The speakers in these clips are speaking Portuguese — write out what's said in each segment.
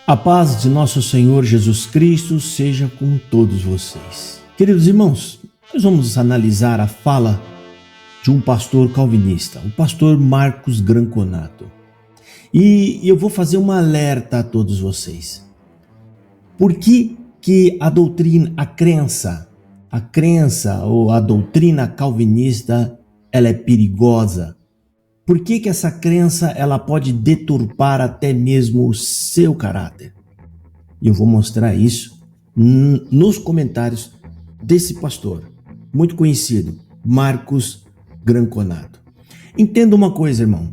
A paz de nosso Senhor Jesus Cristo seja com todos vocês. Queridos irmãos, nós vamos analisar a fala de um pastor calvinista, o pastor Marcos Granconato. E eu vou fazer um alerta a todos vocês. Por que a doutrina, a crença ou a doutrina calvinista, ela é perigosa? Por que essa crença ela pode deturpar até mesmo o seu caráter? E eu vou mostrar isso nos comentários desse pastor, muito conhecido, Marcos Granconato. Entenda uma coisa, irmão.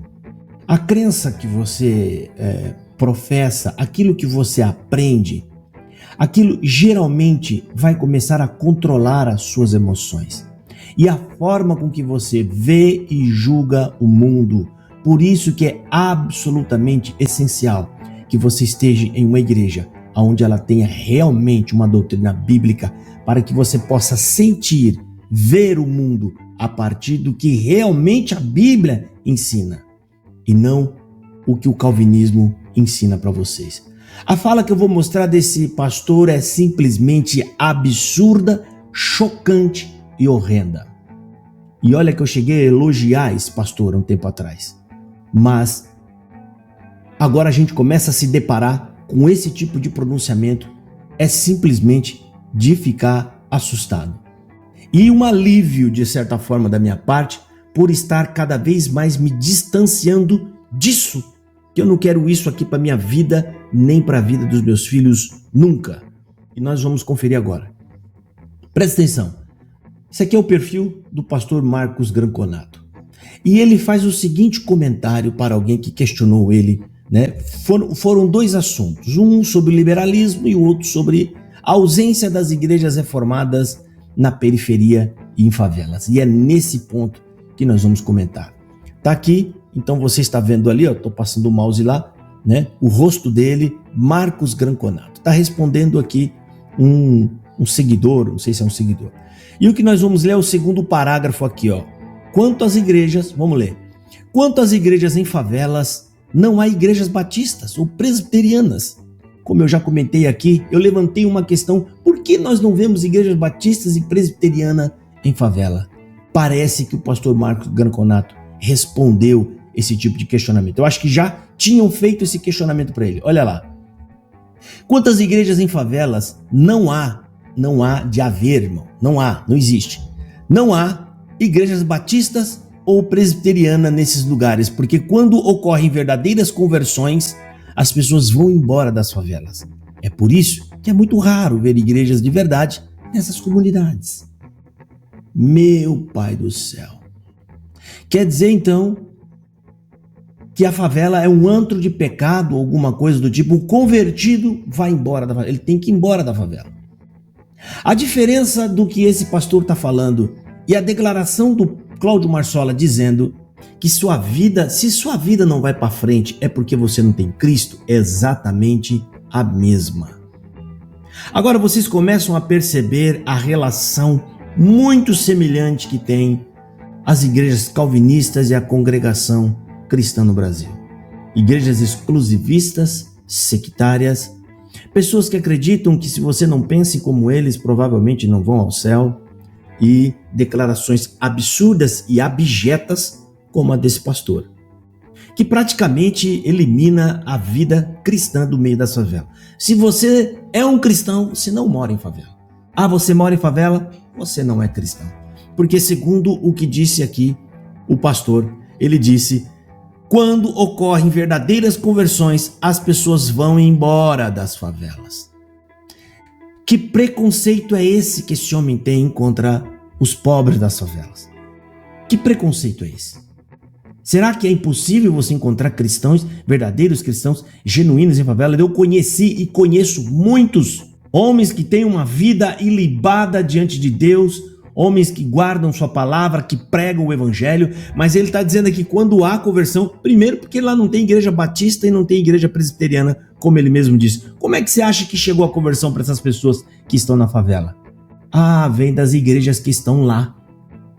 A crença que você professa, aquilo que você aprende, aquilo geralmente vai começar a controlar as suas emoções. E a forma com que você vê e julga o mundo. Por isso que é absolutamente essencial que você esteja em uma igreja onde ela tenha realmente uma doutrina bíblica, para que você possa sentir, ver o mundo a partir do que realmente a Bíblia ensina e não o que o calvinismo ensina para vocês. A fala que eu vou mostrar desse pastor é simplesmente absurda, chocante e horrenda. E olha que eu cheguei a elogiar esse pastor há um tempo atrás. Mas agora a gente começa a se deparar com esse tipo de pronunciamento, é simplesmente de ficar assustado. E um alívio, de certa forma, da minha parte, por estar cada vez mais me distanciando disso, que eu não quero isso aqui para minha vida, nem para a vida dos meus filhos, nunca. E nós vamos conferir agora. Presta atenção. Esse aqui é o perfil do pastor Marcos Granconato. E ele faz o seguinte comentário para alguém que questionou ele, né? Foram dois assuntos, um sobre liberalismo e o outro sobre a ausência das igrejas reformadas na periferia e em favelas. E é nesse ponto que nós vamos comentar. Tá aqui, então você está vendo ali, estou passando o mouse lá, né? O rosto dele, Marcos Granconato. Está respondendo aqui um seguidor, não sei se é um seguidor. E o que nós vamos ler é o segundo parágrafo aqui, ó. Quanto às igrejas, vamos ler. Quanto às igrejas em favelas, não há igrejas batistas ou presbiterianas. Como eu já comentei aqui, eu levantei uma questão: por que nós não vemos igrejas batistas e presbiteriana em favela? Parece que o pastor Marcos Granconato respondeu esse tipo de questionamento. Eu acho que já tinham feito esse questionamento para ele. Olha lá. Quantas igrejas em favelas não há de haver, irmão. Não existe. Não há igrejas batistas ou presbiteriana nesses lugares, porque quando ocorrem verdadeiras conversões, as pessoas vão embora das favelas. É por isso que é muito raro ver igrejas de verdade nessas comunidades. Meu Pai do céu. Quer dizer, então, que a favela é um antro de pecado, alguma coisa do tipo. O convertido vai embora da favela. Ele tem que ir embora da favela. A diferença do que esse pastor está falando e a declaração do Cláudio Marsola dizendo que se sua vida não vai para frente é porque você não tem Cristo, é exatamente a mesma. Agora vocês começam a perceber a relação muito semelhante que tem as igrejas calvinistas e a congregação cristã no Brasil. Igrejas exclusivistas, sectárias, pessoas que acreditam que se você não pense como eles, provavelmente não vão ao céu, e declarações absurdas e abjetas como a desse pastor, que praticamente elimina a vida cristã do meio da favela. Se você é um cristão, você não mora em favela. Ah, você mora em favela? Você não é cristão. Porque segundo o que disse aqui o pastor, ele disse: quando ocorrem verdadeiras conversões, as pessoas vão embora das favelas. Que preconceito é esse que esse homem tem contra os pobres das favelas? Que preconceito é esse? Será que é impossível você encontrar cristãos, verdadeiros cristãos, genuínos em favela? Eu conheci e conheço muitos homens que têm uma vida ilibada diante de Deus, homens que guardam sua palavra, que pregam o evangelho, mas ele está dizendo aqui, quando há conversão, primeiro porque lá não tem igreja batista e não tem igreja presbiteriana, como ele mesmo disse. Como é que você acha que chegou a conversão para essas pessoas que estão na favela? Ah, vem das igrejas que estão lá,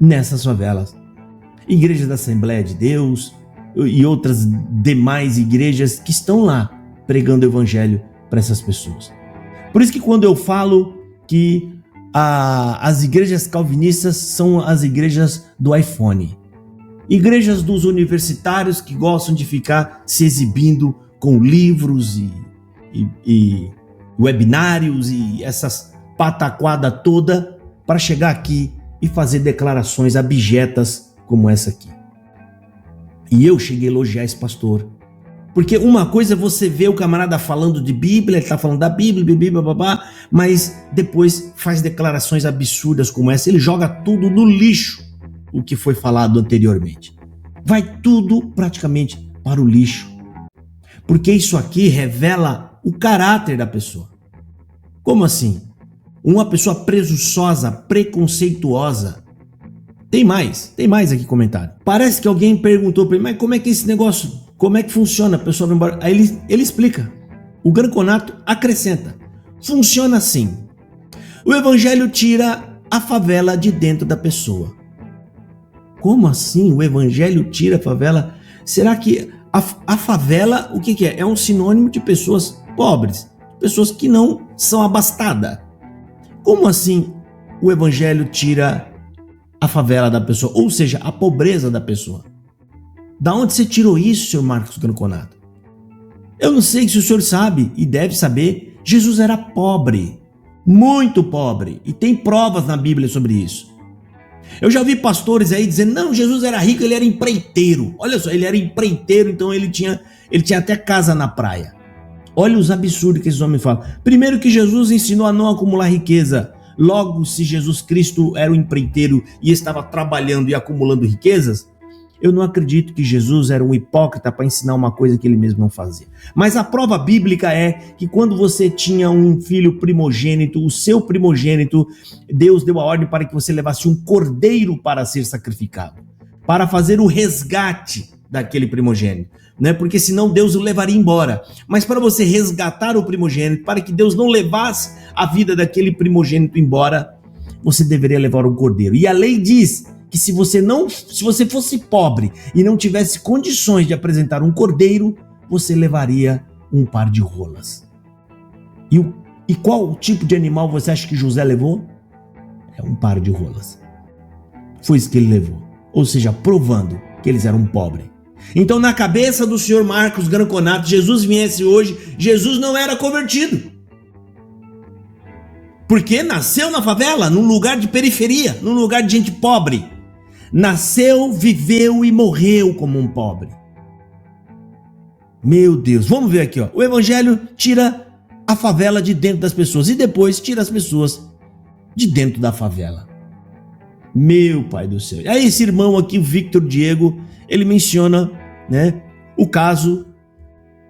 nessas favelas. Igrejas da Assembleia de Deus e outras demais igrejas que estão lá pregando o evangelho para essas pessoas. Por isso que quando eu falo que as igrejas calvinistas são as igrejas do iPhone, igrejas dos universitários que gostam de ficar se exibindo com livros e webinários e essas pataquada toda para chegar aqui e fazer declarações abjetas como essa aqui. E eu cheguei a elogiar esse pastor, porque uma coisa é você ver o camarada falando de Bíblia, ele está falando da Bíblia, babá, mas depois faz declarações absurdas como essa, ele joga tudo no lixo, o que foi falado anteriormente. Vai tudo praticamente para o lixo, porque isso aqui revela o caráter da pessoa. Como assim? Uma pessoa presunçosa, preconceituosa. Tem mais aqui comentário. Parece que alguém perguntou para ele, mas como é que é esse negócio? Como é que funciona? A pessoa vai embora. Aí ele explica. O Granconato acrescenta. Funciona assim. O evangelho tira a favela de dentro da pessoa. Como assim o evangelho tira a favela? Será que a favela, o que é? É um sinônimo de pessoas pobres, pessoas que não são abastadas. Como assim o evangelho tira a favela da pessoa, ou seja, a pobreza da pessoa? Da onde você tirou isso, senhor Marcos Granconato? Eu não sei se o senhor sabe e deve saber, Jesus era pobre, muito pobre, e tem provas na Bíblia sobre isso. Eu já vi pastores aí dizendo, não, Jesus era rico, ele era empreiteiro. Olha só, ele era empreiteiro, então ele tinha até casa na praia. Olha os absurdos que esses homens falam. Primeiro que Jesus ensinou a não acumular riqueza. Logo, se Jesus Cristo era um empreiteiro e estava trabalhando e acumulando riquezas, eu não acredito que Jesus era um hipócrita para ensinar uma coisa que ele mesmo não fazia. Mas a prova bíblica é que quando você tinha um filho primogênito, o seu primogênito, Deus deu a ordem para que você levasse um cordeiro para ser sacrificado, para fazer o resgate daquele primogênito, né? Porque senão Deus o levaria embora. Mas para você resgatar o primogênito, para que Deus não levasse a vida daquele primogênito embora, você deveria levar um cordeiro. E a lei diz que se você fosse pobre e não tivesse condições de apresentar um cordeiro, você levaria um par de rolas. E qual tipo de animal você acha que José levou? É um par de rolas. Foi isso que ele levou. Ou seja, provando que eles eram pobres. Então, na cabeça do senhor Marcos Granconato, Jesus viesse hoje, Jesus não era convertido. Porque nasceu na favela, num lugar de periferia, num lugar de gente pobre. Nasceu, viveu e morreu como um pobre. Meu Deus, vamos ver aqui, ó. O evangelho tira a favela de dentro das pessoas e depois tira as pessoas de dentro da favela. Meu pai do céu. Aí esse irmão aqui, o Victor Diego, ele menciona, né, o caso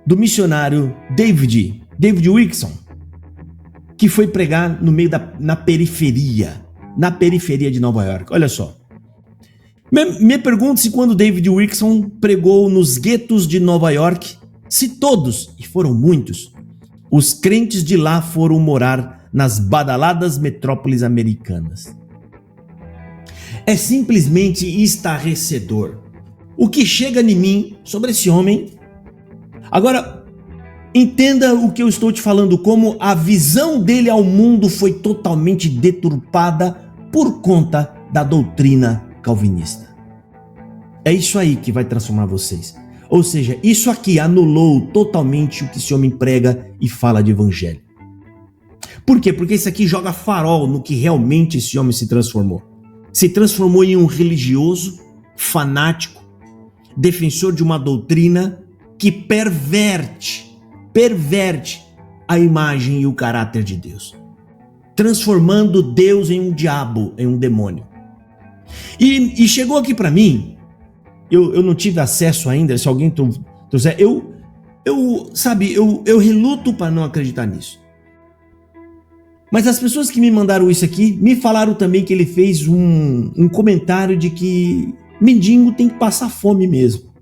do missionário David Wilkerson, que foi pregar no meio na periferia de Nova York. Olha só. Me pergunto se quando David Wilkerson pregou nos guetos de Nova York, se todos, e foram muitos, os crentes de lá foram morar nas badaladas metrópoles americanas. É simplesmente estarrecedor o que chega em mim sobre esse homem. Agora, entenda o que eu estou te falando, como a visão dele ao mundo foi totalmente deturpada por conta da doutrina calvinista. É isso aí que vai transformar vocês. Ou seja, isso aqui anulou totalmente o que esse homem prega e fala de evangelho. Por quê? Porque isso aqui joga farol no que realmente esse homem se transformou. Se transformou em um religioso, fanático, defensor de uma doutrina que perverte a imagem e o caráter de Deus, transformando Deus em um diabo, em um demônio. E chegou aqui para mim, eu não tive acesso ainda, se alguém trouxer, eu reluto para não acreditar nisso. Mas as pessoas que me mandaram isso aqui, me falaram também que ele fez um comentário de que mendigo tem que passar fome mesmo.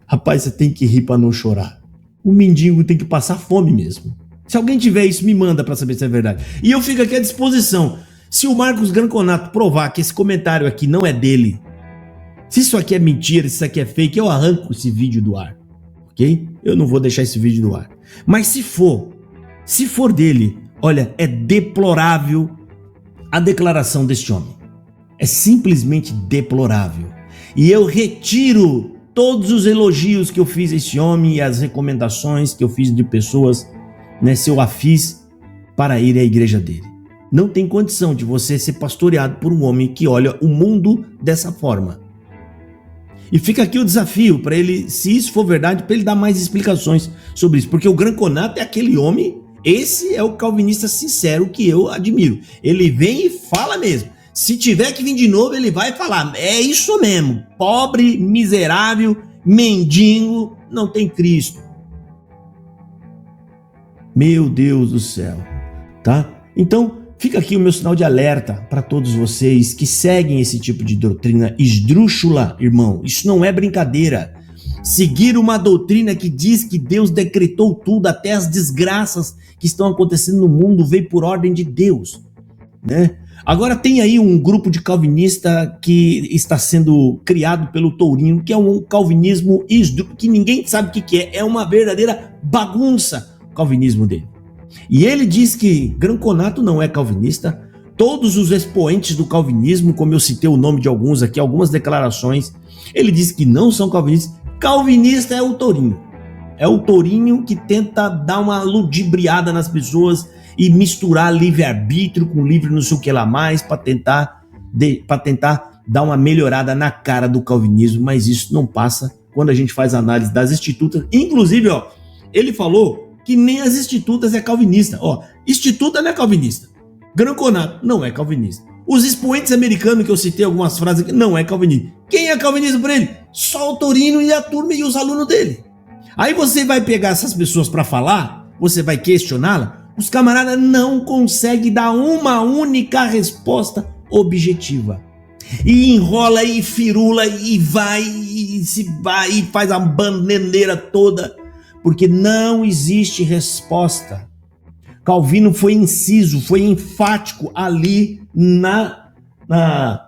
Rapaz, você tem que rir para não chorar. O mendigo tem que passar fome mesmo. Se alguém tiver isso, me manda para saber se é verdade. E eu fico aqui à disposição. Se o Marcos Granconato provar que esse comentário aqui não é dele, se isso aqui é mentira, se isso aqui é fake, eu arranco esse vídeo do ar. ok? Eu não vou deixar esse vídeo no ar. Mas se for dele, olha, é deplorável a declaração deste homem. É simplesmente deplorável. E eu retiro todos os elogios que eu fiz a esse homem e as recomendações que eu fiz de pessoas, né, se eu a fiz para ir à igreja dele. Não tem condição de você ser pastoreado por um homem que olha o mundo dessa forma. E fica aqui o desafio para ele, se isso for verdade, para ele dar mais explicações sobre isso. Porque o Grã Conato é aquele homem, esse é o calvinista sincero que eu admiro. Ele vem e fala mesmo. Se tiver que vir de novo, ele vai falar. É isso mesmo. Pobre, miserável, mendigo, não tem Cristo. Meu Deus do céu. Tá? Então, fica aqui o meu sinal de alerta para todos vocês que seguem esse tipo de doutrina esdrúxula, irmão. Isso não é brincadeira. Seguir uma doutrina que diz que Deus decretou tudo, até as desgraças que estão acontecendo no mundo, veio por ordem de Deus, né? Agora tem aí um grupo de calvinista que está sendo criado pelo Tourinho, que é um calvinismo que ninguém sabe o que é. É uma verdadeira bagunça o calvinismo dele. E ele diz que Grã Conato não é calvinista. Todos os expoentes do calvinismo, como eu citei o nome de alguns aqui, algumas declarações, ele diz que não são calvinistas. Calvinista é o Tourinho. É o Tourinho que tenta dar uma ludibriada nas pessoas e misturar livre-arbítrio com livre não sei o que lá mais para tentar dar uma melhorada na cara do calvinismo, mas isso não passa quando a gente faz análise das institutas. Inclusive, ó, ele falou que nem as institutas é calvinista. Ó, instituta não é calvinista. Grã Conato não é calvinista. Os expoentes americanos que eu citei algumas frases aqui, não é calvinista. Quem é calvinista por ele? Só o Tourinho e a turma e os alunos dele. Aí você vai pegar essas pessoas para falar, você vai questioná-la, os camaradas não conseguem dar uma única resposta objetiva. E enrola e firula e vai e faz a bananeira toda, porque não existe resposta. Calvino foi inciso, foi enfático ali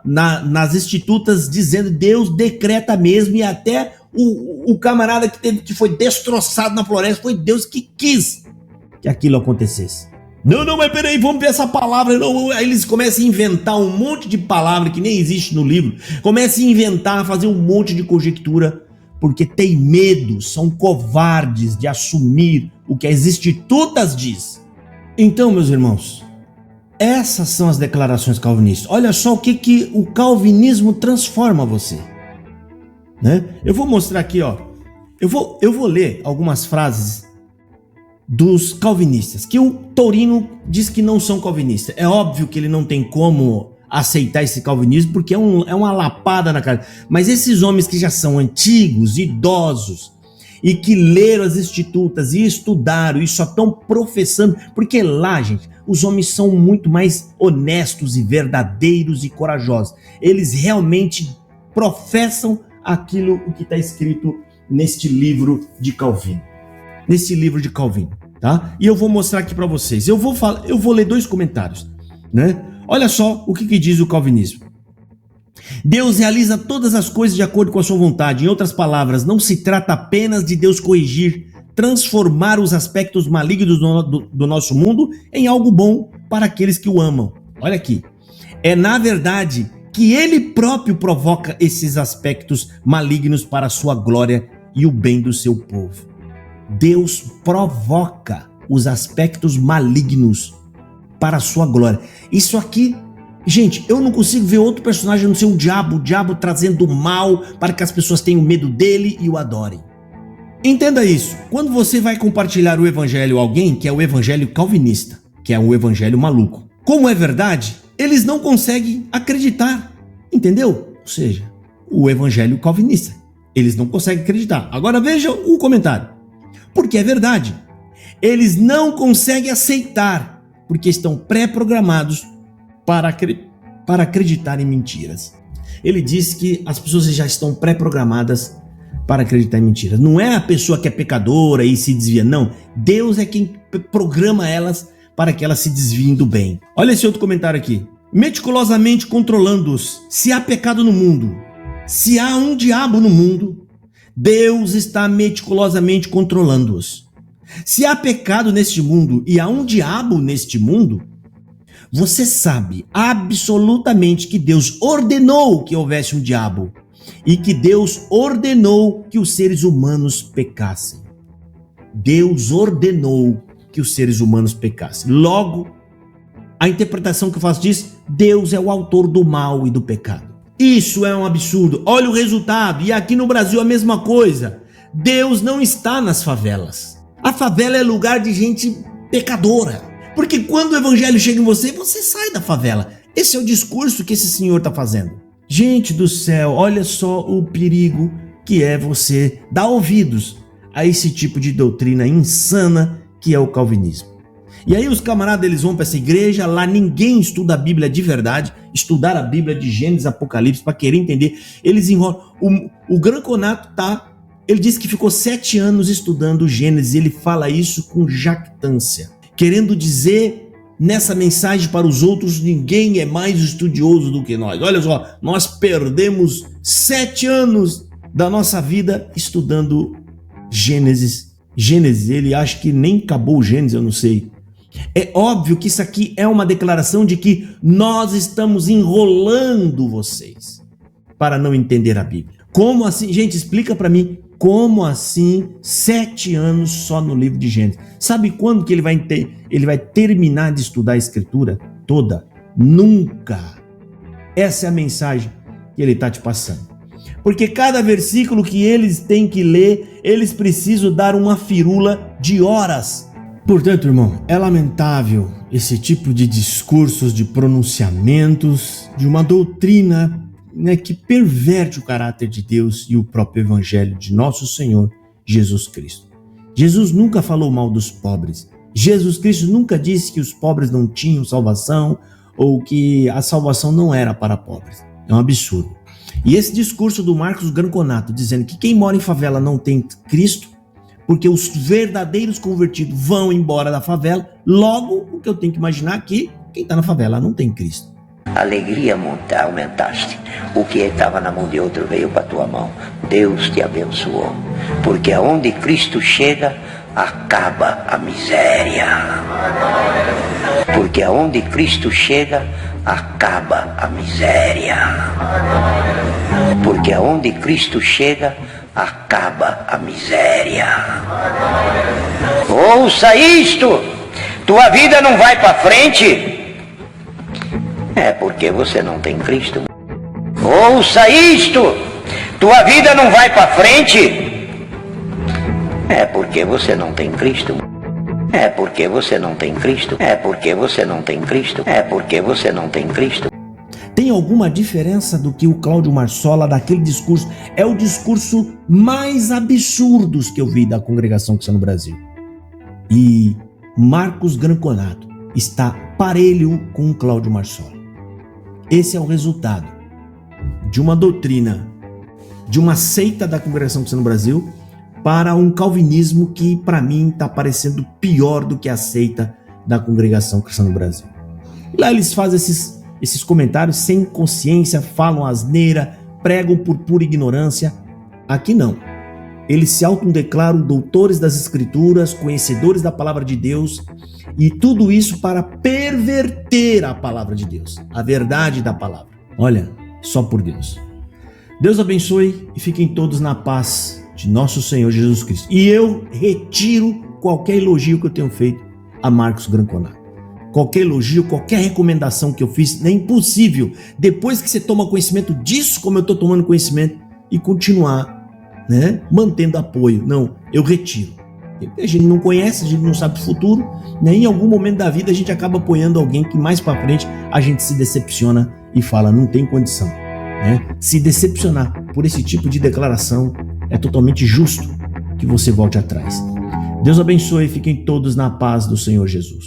nas institutas, dizendo Deus decreta mesmo, e até o camarada que foi destroçado na floresta, foi Deus que quis que aquilo acontecesse. Não, mas peraí, vamos ver essa palavra. Não, aí eles começam a inventar um monte de palavra que nem existe no livro, começam a inventar, fazer um monte de conjectura, porque tem medo, são covardes de assumir o que as institutas diz. Então, meus irmãos, essas são as declarações calvinistas. Olha só o que o calvinismo transforma você, né? Eu vou mostrar aqui, ó. Eu vou ler algumas frases dos calvinistas, que o Tourinho diz que não são calvinistas. É óbvio que ele não tem como aceitar esse calvinismo, porque é uma lapada na cara. Mas esses homens que já são antigos, idosos, e que leram as institutas e estudaram e só estão professando, porque lá, gente, os homens são muito mais honestos e verdadeiros e corajosos. Eles realmente professam aquilo que está escrito neste livro de Calvino. Tá? E eu vou mostrar aqui para vocês. Eu vou ler dois comentários, né? Olha só o que diz o calvinismo. Deus realiza todas as coisas de acordo com a sua vontade. Em outras palavras, não se trata apenas de Deus corrigir, transformar os aspectos malignos do nosso mundo em algo bom para aqueles que o amam. Olha aqui. É na verdade que ele próprio provoca esses aspectos malignos para a sua glória e o bem do seu povo. Deus provoca os aspectos malignos para a sua glória. Isso aqui, gente, eu não consigo ver outro personagem a não ser o diabo trazendo o mal para que as pessoas tenham medo dele e o adorem. Entenda isso. Quando você vai compartilhar o evangelho a alguém, que é o evangelho calvinista, que é o evangelho maluco, como é verdade, eles não conseguem acreditar, entendeu? Ou seja, o evangelho calvinista, eles não conseguem acreditar. Agora veja o comentário. Porque é verdade. Eles não conseguem aceitar, porque estão pré-programados para acreditar em mentiras. Ele diz que as pessoas já estão pré-programadas para acreditar em mentiras. Não é a pessoa que é pecadora e se desvia, não. Deus é quem programa elas para que elas se desviem do bem. Olha esse outro comentário aqui. Meticulosamente controlando-os. Se há pecado no mundo, se há um diabo no mundo, Deus está meticulosamente controlando-os. Se há pecado neste mundo e há um diabo neste mundo, você sabe absolutamente que Deus ordenou que houvesse um diabo e que Deus ordenou que os seres humanos pecassem. Deus ordenou que os seres humanos pecassem. Logo, a interpretação que eu faço disso, Deus é o autor do mal e do pecado. Isso é um absurdo. Olha o resultado. E aqui no Brasil a mesma coisa. Deus não está nas favelas. A favela é lugar de gente pecadora. Porque quando o evangelho chega em você, você sai da favela. Esse é o discurso que esse senhor está fazendo. Gente do céu, olha só o perigo que é você dar ouvidos a esse tipo de doutrina insana que é o calvinismo. E aí os camaradas, eles vão para essa igreja, lá ninguém estuda a Bíblia de verdade, estudar a Bíblia de Gênesis, Apocalipse, para querer entender, eles enrolam. O Granconato ele disse que ficou 7 anos estudando Gênesis, ele fala isso com jactância, querendo dizer nessa mensagem para os outros, ninguém é mais estudioso do que nós. Olha só, nós perdemos 7 anos da nossa vida estudando Gênesis, ele acha que nem acabou o Gênesis, eu não sei. É óbvio que isso aqui é uma declaração de que nós estamos enrolando vocês para não entender a Bíblia. Como assim? Gente, explica para mim, como assim 7 anos só no livro de Gênesis? Sabe quando que ele vai terminar de estudar a Escritura toda? Nunca. Essa é a mensagem que ele está te passando. Porque cada versículo que eles têm que ler, eles precisam dar uma firula de horas. Portanto, irmão, é lamentável esse tipo de discursos, de pronunciamentos, de uma doutrina, que perverte o caráter de Deus e o próprio evangelho de nosso Senhor Jesus Cristo. Jesus nunca falou mal dos pobres. Jesus Cristo nunca disse que os pobres não tinham salvação ou que a salvação não era para pobres. É um absurdo. E esse discurso do Marcos Granconato dizendo que quem mora em favela não tem Cristo, porque os verdadeiros convertidos vão embora da favela, logo o que eu tenho que imaginar é que quem está na favela não tem Cristo. Alegria aumentaste, o que estava na mão de outro veio para a tua mão, Deus te abençoou, porque aonde Cristo chega, acaba a miséria, porque aonde Cristo chega, acaba a miséria, porque aonde Cristo chega, acaba a miséria. Ouça isto, tua vida não vai para frente, é porque você não tem Cristo. Ouça isto, tua vida não vai para frente, é porque você não tem Cristo. É porque você não tem Cristo. É porque você não tem Cristo. É porque você não tem Cristo. Tem alguma diferença do que o Cláudio Marsola, daquele discurso? É o discurso mais absurdo que eu vi da Congregação Cristã no Brasil. E Marcos Granconato está parelho com o Cláudio Marsola. Esse é o resultado de uma doutrina, de uma seita da Congregação Cristã no Brasil, para um calvinismo que, para mim, está parecendo pior do que a seita da Congregação Cristã no Brasil. E lá eles fazem esses comentários sem consciência, falam asneira, pregam por pura ignorância. Aqui não. Eles se autodeclaram doutores das Escrituras, conhecedores da Palavra de Deus, e tudo isso para perverter a Palavra de Deus, a verdade da Palavra. Olha, só por Deus. Deus abençoe e fiquem todos na paz de nosso Senhor Jesus Cristo. E eu retiro qualquer elogio que eu tenho feito a Marcos Granconato. Qualquer elogio, qualquer recomendação que eu fiz, é impossível, depois que você toma conhecimento disso, como eu estou tomando conhecimento, e continuar, mantendo apoio. Não, eu retiro. A gente não conhece, a gente não sabe o futuro, em algum momento da vida a gente acaba apoiando alguém que mais para frente a gente se decepciona e fala, não tem condição. Se decepcionar por esse tipo de declaração, é totalmente justo que você volte atrás. Deus abençoe e fiquem todos na paz do Senhor Jesus.